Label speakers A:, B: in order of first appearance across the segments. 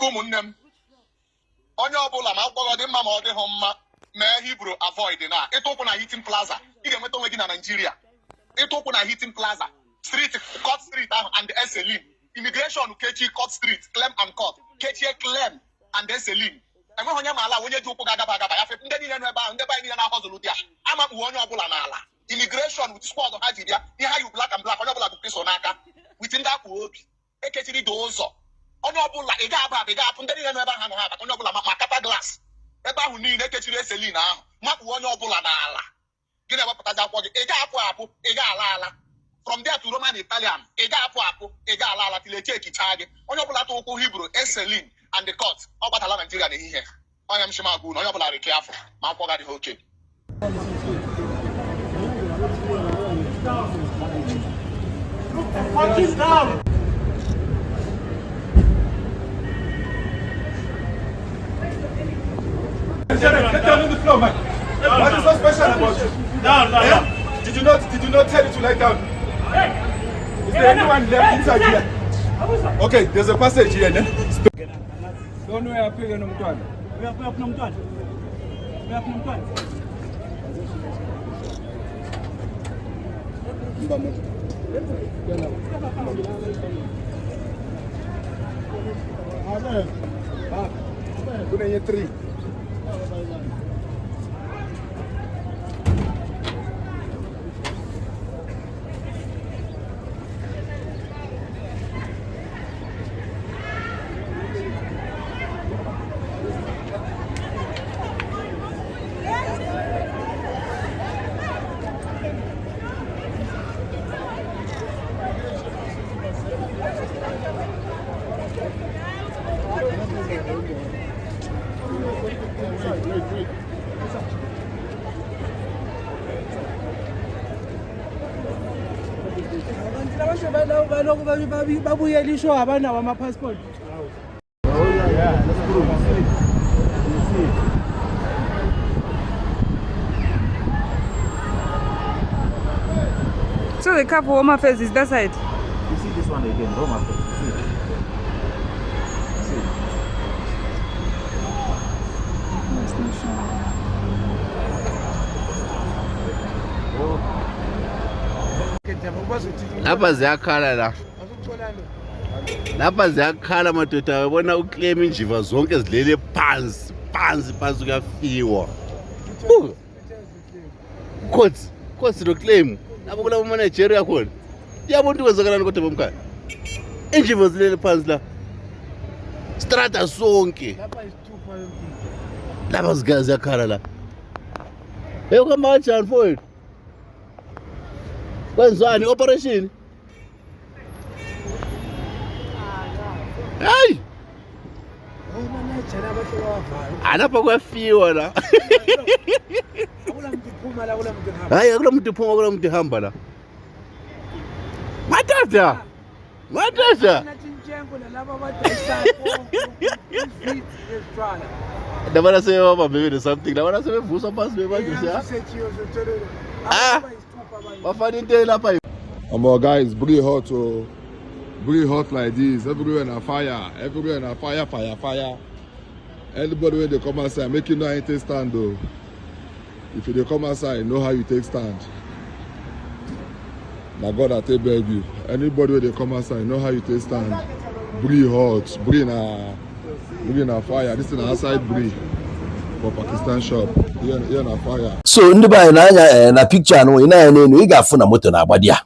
A: biko munnem. Onye ọbụla ma akwụkwọ dị mma ma ọ dịghị mma mee Hebrew avoid na ịtụkwụ na Hilton Plaza ị ga-enweta onwe gị na Nigeria ịtụkwụ na Hilton Plaza street Court Street ahụ and Eselim immigration kechi Court Street claim and court kechie claim and Eselim enweghị onye ma ala onye ji ụkwụ ga-agaba agaba ya fe ndị niile nọ ebe ahụ ndị be niile na-ahọzụlụ dị ya ama mkpu onye ọbụla n'ala immigration with squad ha ji bịa ihe ha yi black and black onye ọbụla bụ kristo n'aka with ndị akpụ obi ekechiri dị ụzọ onye ọbụla ị ga-aba ị ga-apụ ndị niile nọ ebe ahụ na ha abata onye ọbụla ma kata glass ebe ahụ niile ekechiri Eselin ahụ makpụ onye ọbụla n'ala gị na-ewepụtazi akwụkwọ gị ị ga-apụ apụ ị ga-ala ala from there to Roman Italian ị ga-apụ apụ ị ga-ala ala till eche ekichaa gị onye ọbụla tụ ụkwụ Hebrew Eselin and the court ọ gbatala Nigeria n'ehihie onye m shimagụ na onye ọbụla rike afọ ma akwụkwọ ga adịghị oke
B: Get down on the floor, man. What is so special about you? Down. Did you not tell you to lie down? Is there anyone left inside here? Okay, there's a passage here. Don't know where I pay no mtwana. Where I pay no mtwana. Where I pay no mtwana. Kuna ye 3.
C: Babuye lisho abana wama passport.
B: Yeah, that's true.
D: So the car for Home Affairs is that side?
E: You see this one again, Home Affairs.
F: Lapha ziyakhala la. Lapha ziyakhala madoda wabona uclaim injiva zonke ezilele phansi kuyafiwa. Khosi lo claim. Lapha kula manager khona. Iyabona ukwenzakalani kodwa bomkhaya. Injiva zilele phansi la. Strata sonke. Lapha ziyakhala la. Hey come on John for it. Kwenzani operation? Hey! Alapha kwafiwa la. Hayi akula muntu phuma akula muntu hamba la. Matata. Dabana say baba baby something. Dabana say vusa pass me ba just.
B: Guys, pretty hot, oh. Pretty hot like this. Everywhere in a fire. Fire. Anybody when they come outside, make you know how you take stand though. If you come outside, know how you take stand. Now God, I take beg you. Anybody when they come outside, know how you take stand. Pretty hot. Pretty in a fire. This is an outside breed for Pakistan shop. Here na fire.
G: So ndị banyere n'anya na picture anụ ị na-anya n'elu ị ga-afụ na moto na-agba dị ya.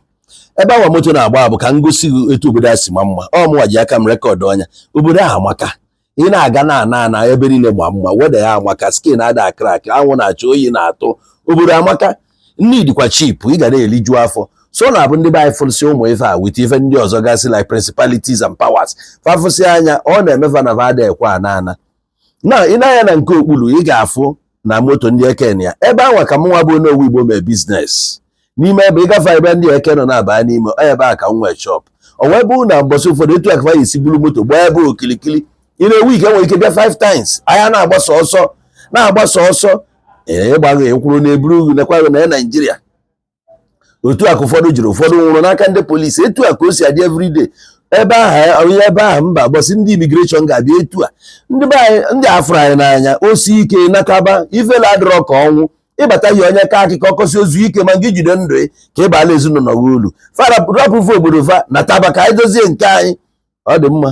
G: Ebe awa moto na-agba bụ ka ngosi etu obodo a si ma mma. Ọ mụnwa ji aka m rekọdụ ọnya. Obodo ahụ amaka. Ị na-aga na ebe niile gba mma. Weda ya amaka, skin ada akrak, anwụ na-acha oyi na-atụ. Obodo amaka. Nni dịkwa cheap, ị ga na-eliju afọ. So na-abụ ndị be anyị fụlụsị ụmụ ife a with ife ndị ọzọ gasị like principalities and powers. Fafụsị anya ọ na-emefa na vada ekwe ana. Na ị na-anya na nke okpuru ị ga-afụ na moto ndị eke ya ebe anwa ka mụnwa bụ n'owu Igbo mee business n'ime ebe ị gafe ebe ndị eke nọ na-aba n'ime ebe a ka m nwee shop o wee bụ na mbọsị ụfọdụ etu akafa isi buru moto gbaa ebe okilikili ị na-ewu ike nwere ike bịa 5 times anya na-agbasa ọsọ ịgbaghị nkwuru na eburu nekwa na Nigeria otu aka ụfọdụ jiri ụfọdụ nwụrụ n'aka ndị polisi etu aka o si adị everyday ebe ahụ onye ebe ahụ mba bọsị ndị imigreshọn ga-abịa etu a ndị be anyị ndị afụrụ anyị n'anya osi ike nakaba ifele adịrọ ka ọnwụ ịbata yi onye ka akụkọ ọkọsi ozu ike ma gị jide ndụ ka ịbala ezinụlọ gị ulu fa rapụfe obodo fa na taba ka anyị dozie nke anyị ọ dị mma